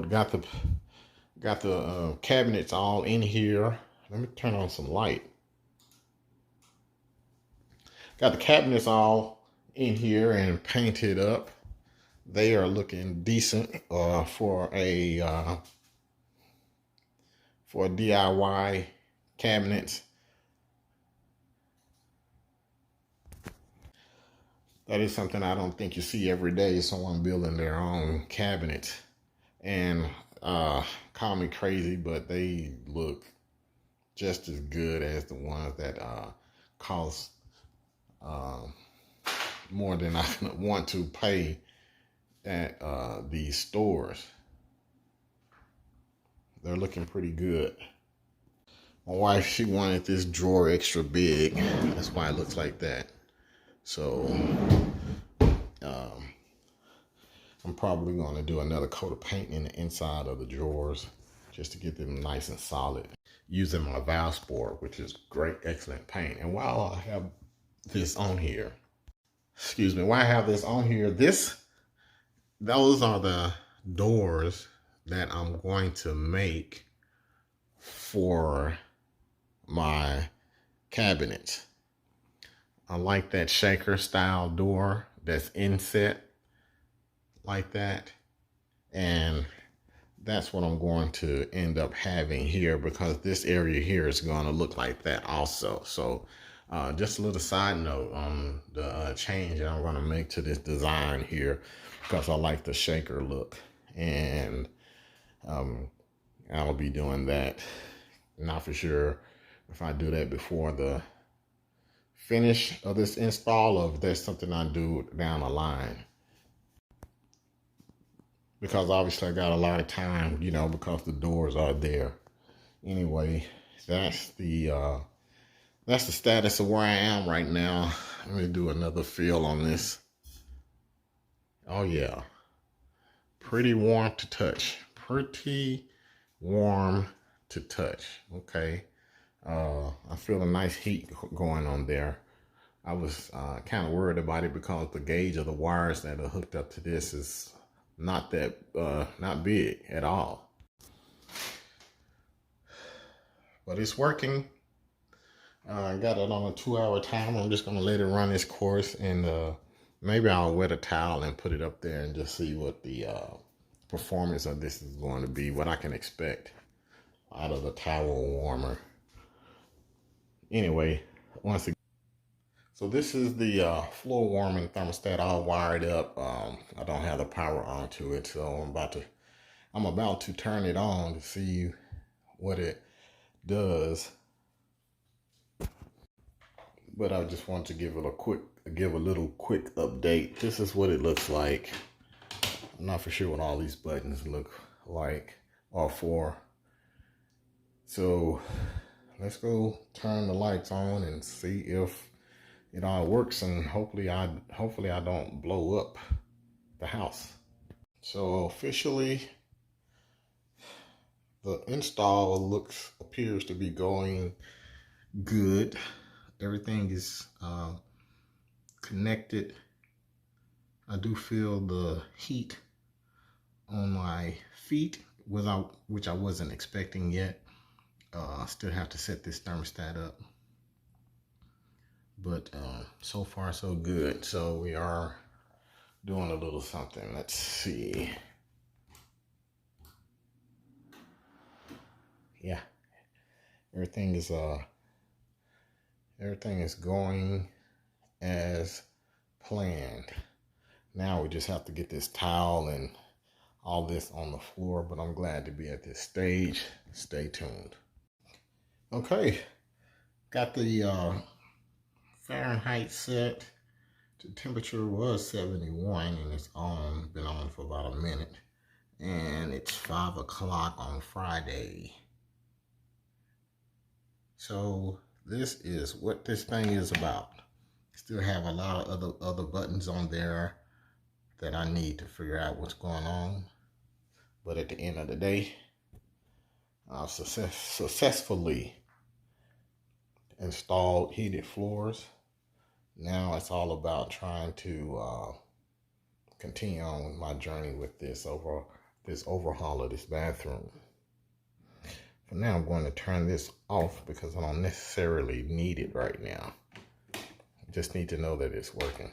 We got the cabinets all in here. Let me turn on some light. Got the cabinets all in here and painted up. They are looking decent for a DIY cabinets. That is something I don't think you see every day. Someone building their own cabinets. And call me crazy, but they look just as good as the ones that cost more than I want to pay at these stores. They're looking pretty good. My wife, she wanted this drawer extra big. That's why it looks like that. So I'm probably going to do another coat of paint in the inside of the drawers just to get them nice and solid, using my Valspar, which is great, excellent paint. And while I have this on here, those are the doors that I'm going to make for my cabinets. I like that shaker style door that's inset like that, and that's what I'm going to end up having here, because this area here is going to look like that also. So just a little side note on the change that I'm going to make to this design here, because I like the shaker look, and I'll be doing that. Not for sure if I do that before the finish of this install, or if there's something I do down the line, because obviously I got a lot of time, you know, because the doors are there. Anyway, that's the status of where I am right now. Let me do another feel on this. Oh yeah, pretty warm to touch. Pretty warm to touch. Okay. I feel a nice heat going on there. I was kind of worried about it because the gauge of the wires that are hooked up to this is not big at all. But it's working. I got it on a 2-hour timer. I'm just gonna let it run its course, and maybe I'll wet a towel and put it up there and just see what the performance of this is going to be, what I can expect out of the towel warmer. Anyway, once again, so this is the floor warming thermostat all wired up. I don't have the power onto it, so I'm about to turn it on to see what it does. But I just want to give a little quick update. This is what it looks like. I'm not for sure what all these buttons look like or for. So let's go turn the lights on and see if it all works, and hopefully I don't blow up the house. So officially, the install appears to be going good. Everything is connected. I do feel the heat on my feet, which I wasn't expecting yet. I still have to set this thermostat up, but so far so good. So we are doing a little something. Let's see. Yeah, everything is going as planned. Now we just have to get this towel and all this on the floor, but I'm glad to be at this stage. Stay tuned. Okay, got the Fahrenheit set. The temperature was 71, and it's been on for about a minute. And it's 5 o'clock on Friday. So this is what this thing is about. Still have a lot of other buttons on there that I need to figure out what's going on. But at the end of the day, I've successfully installed heated floors. Now it's all about trying to continue on with my journey with this over this overhaul of this bathroom. For now, I'm going to turn this off because I don't necessarily need it right now. I just need to know that it's working.